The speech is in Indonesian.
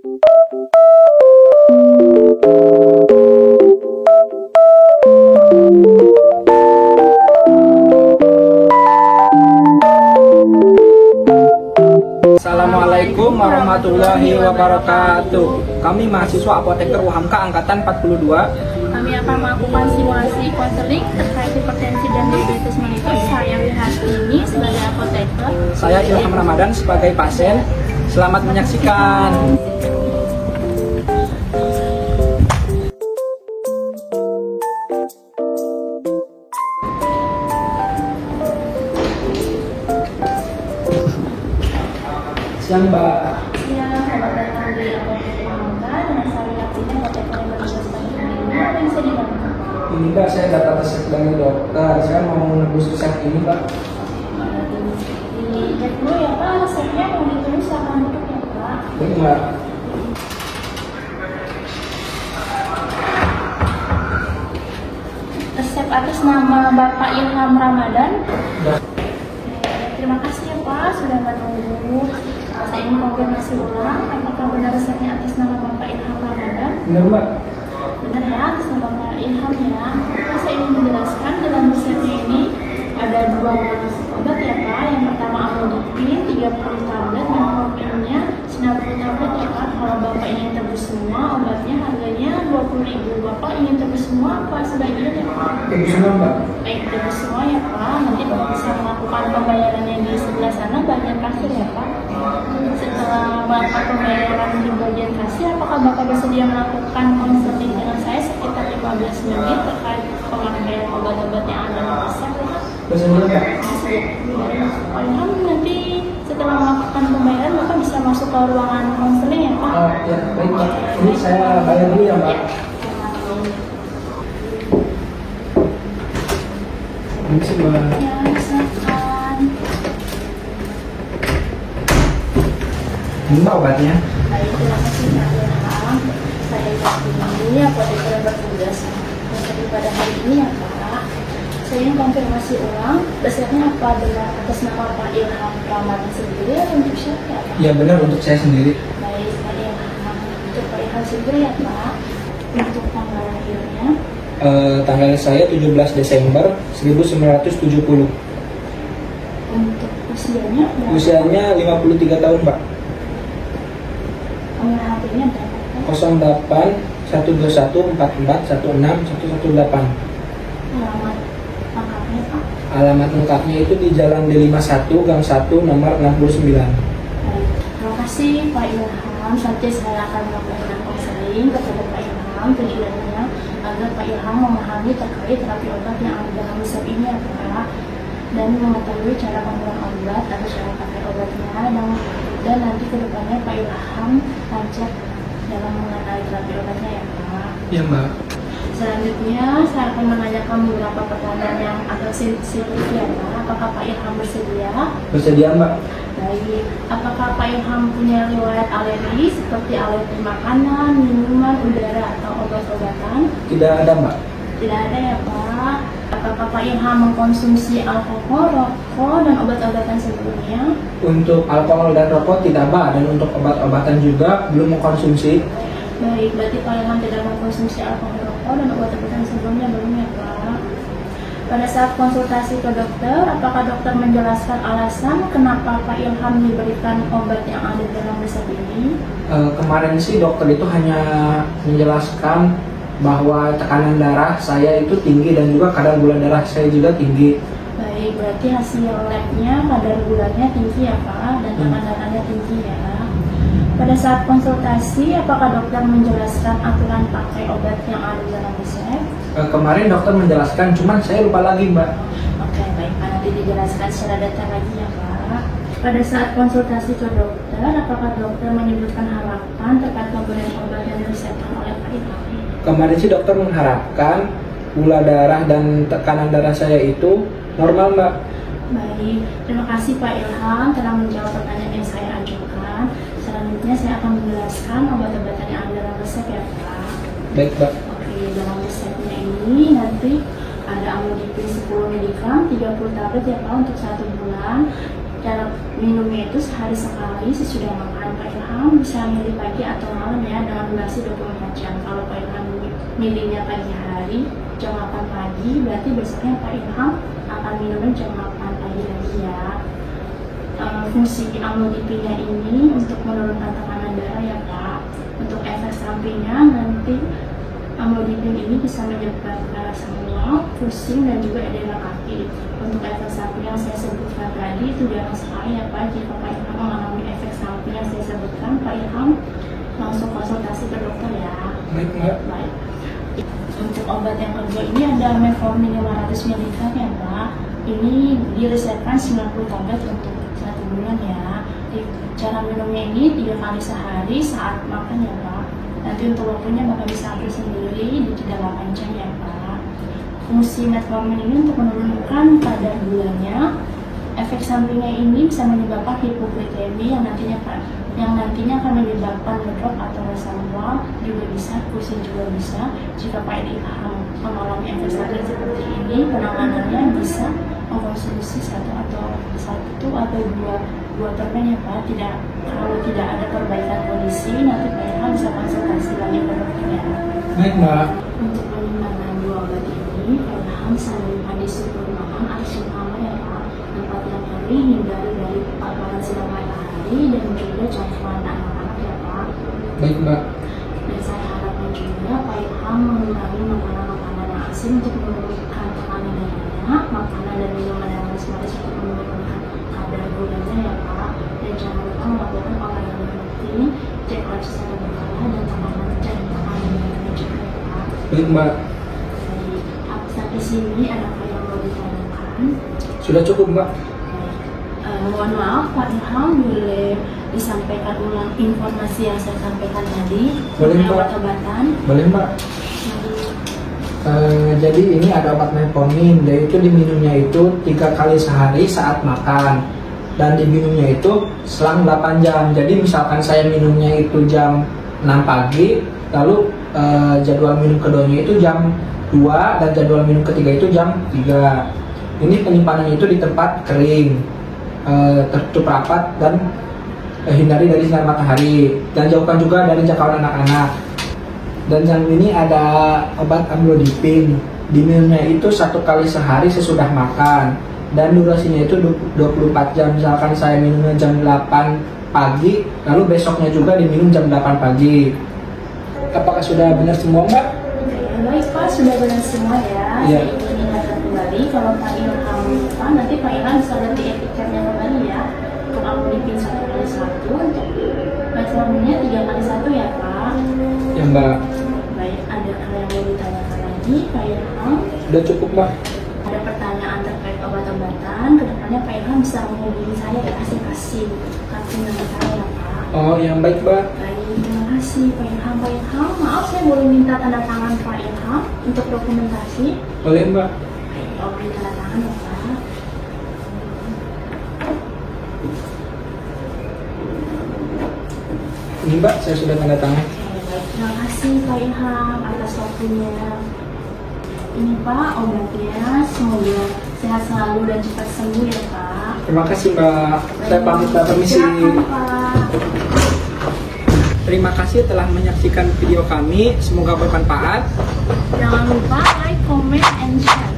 Assalamualaikum warahmatullahi wabarakatuh. Kami mahasiswa Apoteker UHAMKA angkatan 42. Kami akan melakukan simulasi konseling terkait hipertensi dan diabetes mellitus. Saya Wihartini sebagai apoteker. Saya Ilham Ramadan sebagai pasien. Selamat menyaksikan. Siang, Mbak. Siang, selamat datang di Apoteker UHAMKA. Dengan saya Wihartini, apoteker yang bertugas pagi ini. Apa yang bisa dibantu? Ini Mbak, saya dapat resep dari dokter. Saya mau menebus resep ini, Mbak. Dicek dulu ya Pak, resepnya mau ditulis silakan duduk ya Pak. Baik, Mbak. Resep atas nama Bapak Ilham Ramadan. Mbak. Terima kasih ya Pak sudah menunggu. Saya ingin konfirmasi ulang, apakah benar resepnya atas nama Bapak Ilham Ramadan? Benar, Mbak. Benar ya, atas nama Bapak Ilham ya. Saya ingin menjelaskan dalam resepnya ini ada dua obat ya Pak. Yang pertama amlodipin 30 tablet dan morfinnya 90 tablet ya Pak. Kalau Bapak ingin tebus semua, obatnya harganya 20.000. Bapak ingin tebus semua apa sebagian ya Pak? Tebus semua, Mbak. Baik, tebus semua ya Pak. Nanti Bapak bisa melakukan pembayarannya di sebelah sana bagian kasir ya Pak. Setelah melakukan pembayaran di bagian kasir, apakah Bapak bersedia melakukan konseling dengan saya sekitar 15 menit terkait pemakaian obat-obat yang ada di resep? Bersedia, Mbak. Ilham, nanti setelah melakukan pembayaran Bapak bisa masuk ke ruangan konseling ya Pak? Ya, baik, Mbak. Ini saya bayar dulu ya, Mbak. Ini sih, Mbak. Ya, silakan. Ini Mbak obatnya. Baik, terima kasih Pak Ilham. Saya Wihartini, apoteker yang bertugas pada hari ini ya Pak. Saya ingin konfirmasi ulang, resepnya apa benar atas nama Pak Ilham Ramadan sendiri atau untuk siapa ya Pak? Ya, benar untuk saya sendiri. Baik, Pak Ilham. Untuk Pak Ilham sendiri ya Pak. Untuk tanggal lahirnya. Tanggal saya 17 Desember 1970. Untuk usianya berapa? Usianya 53 tahun, Mbak. Nomor HP-nya berapa Pak? 08 121 44 16 118. Alamat lengkapnya Pak? Alamat lengkapnya itu di Jalan D51 Gang 1 nomor 69. Baik, terima kasih Pak Ilham. Nanti saya akan melakukan konseling kepada Pak Ilham. Tujuannya agar Pak Ilham memahami terkait terapi obat yang ada dalam resep ini ya Pak, dan mengetahui cara penggunaan obat atau cara pakai obatnya, dan nanti kedepannya Pak Ilham lancar dalam mengenai terapi obatnya ya Pak. Ya, Mbak. Selanjutnya saya akan menanyakan beberapa pertanyaan yang agak sensitif ya Pak. Apakah Pak Ilham bersedia? Bersedia, Mbak. Baik, apakah Pak Ilham punya riwayat alergi seperti alergi makanan, minuman, udara, atau obat-obatan? Tidak ada, Mbak. Tidak ada ya Pak. Apakah Pak Ilham mengkonsumsi alkohol, rokok, dan obat-obatan sebelumnya? Untuk alkohol dan rokok tidak, Mbak. Dan untuk obat-obatan juga belum mengkonsumsi. Baik, berarti Pak Ilham tidak mengkonsumsi alkohol, rokok, dan obat-obatan sebelumnya belum ya Pak? Pada saat konsultasi ke dokter, apakah dokter menjelaskan alasan kenapa Pak Ilham diberikan obat yang ada dalam resep ini? Kemarin sih dokter itu hanya menjelaskan bahwa tekanan darah saya itu tinggi dan juga kadar gula darah saya juga tinggi. Baik, berarti hasil labnya kadar gulanya tinggi ya Pak, dan tekanan darahnya tinggi ya. Pada saat konsultasi, apakah dokter menjelaskan aturan pakai obat yang ada dalam resep? Kemarin dokter menjelaskan, cuman saya lupa lagi, Mbak. Oke, baik Pak, nanti dijelaskan secara detail lagi ya Pak. Pada saat konsultasi ke dokter, apakah dokter menyebutkan harapan terkait pemberian obat yang diresepkan oleh Pak Ilham? Kemarin sih dokter mengharapkan gula darah dan tekanan darah saya itu normal, Mbak. Baik, terima kasih Pak Ilham telah menjawab pertanyaan yang saya ajukan. Selanjutnya saya akan menjelaskan obat-obatan yang ada dalam resep ya Pak. Baik, Mbak. Oke, dalam resepnya ini nanti ada amlodipin 10 mg 30 tablet ya Pak untuk 1 bulan. Cara minumnya itu sehari sekali sesudah makan Pak Ilham. Ilham bisa milih pagi atau malam ya, dengan durasi 24 jam. Kalau Pak Ilham milihnya pagi hari jam 8 pagi, berarti besoknya Pak Ilham akan minumnya jam 8 pagi lagi ya. Fungsi amlodipinnya ini untuk menurunkan tekanan darah ya Pak. Untuk efek sampingnya nanti amlodipin ini bisa menyebabkan rasa mual, pusing, dan juga edema kaki. Untuk efek samping yang saya sebutkan tadi itu jarang sekali ya Pak. Jika Pak Ilham mengalami efek samping yang saya sebutkan, Pak Ilham langsung konsultasi ke dokter ya. Baik, Mbak. Baik. Untuk obat yang kedua ini ada metformin 500 mg ya Pak. Ini diresepkan 90 tablet untuk 1 bulan ya. Cara minumnya ini 3 kali sehari saat makan ya Pak. Nanti untuk waktunya Bapak bisa atur sendiri di 8 jam ya Pak. Fungsi metformin ini untuk menurunkan kadar gulanya. Efek sampingnya ini bisa menyebabkan hipoglikemi yang nantinya akan menyebabkan drop atau rasa mual, juga bisa, pusing juga bisa. Jika Pak Ilham mengalami efek samping seperti ini, penanganannya bisa mengkonsumsi satu atau dua permen ya Pak. Kalau tidak ada perbaikan kondisi, nanti Pak Ilham bisa konsultasi lagi ke dokter ya. Baik, Mbak. Untuk penyimpanan 2 obat ini, Pak Ilham sambil di suhu ruangan atau suhu kamar ya Pak. Tempat yang kering, hindari dari paparan sinar matahari dan juga jangkauan anak-anak ya Pak. Baik, Mbak. Dan saya harapkan juga Pak Ilham mengurangi makanan-makanan yang asin untuk menurunkan tekanan darahnya, makanan dan minuman yang manis-manis untuk menurunkan kadar gulanya ya Pak. Dan jangan lupa melakukan olahraga rutin, cek kolesterol darah dan tekanan darahnya juga ya Pak. Baik, Mbak. Baik, sampai sini adakah yang mau ditanyakan? Sudah cukup, Mbak. Mohon maaf Pak Ilham, boleh disampaikan ulang informasi yang saya sampaikan tadi? Boleh, mengenai Mbak. obat-obatan. Boleh, Mbak. Jadi ini ada obat metformin, yaitu diminumnya itu 3 kali sehari saat makan, dan diminumnya itu selang 8 jam. Jadi misalkan saya minumnya itu jam 6 pagi, lalu jadwal minum keduanya itu jam 2, dan jadwal minum ketiga itu jam 3. Ini penyimpanan itu di tempat kering, tertutup rapat, dan hindari dari sinar matahari, dan jauhkan juga dari jangkauan anak-anak. Dan yang ini ada obat amlodipin, diminumnya itu 1 kali sehari sesudah makan, dan durasinya itu 24 jam. Misalkan saya minumnya jam 8 pagi, lalu besoknya juga diminum jam 8 pagi. Apakah sudah benar semua, Mbak? Baik Pak, sudah benar semua ya. Iya. Saya ingin ingatkan kembali, kalau Pak Ilham lupa, nanti Pak Ilham bisa lihat di etiketnya kembali ya. Untuk amlodipin 1 kali 1, untuk metforminnya 3 kali 1 ya Pak. Ya, Mbak. Baik, ada yang mau ditanyakan lagi Pak Ilham? Sudah cukup, Mbak. Ada pertanyaan terkait obat-obatan, kedepannya Pak Ilham bisa menghubungi saya ya, kasih kartu nomor saya ya Pak. Oh, yang baik, Mbak. Baik, terima kasih Pak Ilham. Pak Ilham, maaf saya boleh minta tanda tangan Pak Ilham untuk dokumentasi? Boleh, Mbak. Baik, beri tanda tangan ya Pak. Ini, Mbak, saya sudah tanda tangan. Oke, baik, terima kasih Pak Ilham atas waktunya. Ini Pak obatnya, semoga sehat selalu dan cepat sembuh ya Pak. Terima kasih, Mbak. Saya pamit, Mbak. Permisi. Silakan Pak. Terima kasih telah menyaksikan video kami. Semoga bermanfaat. Jangan lupa like, comment, and share.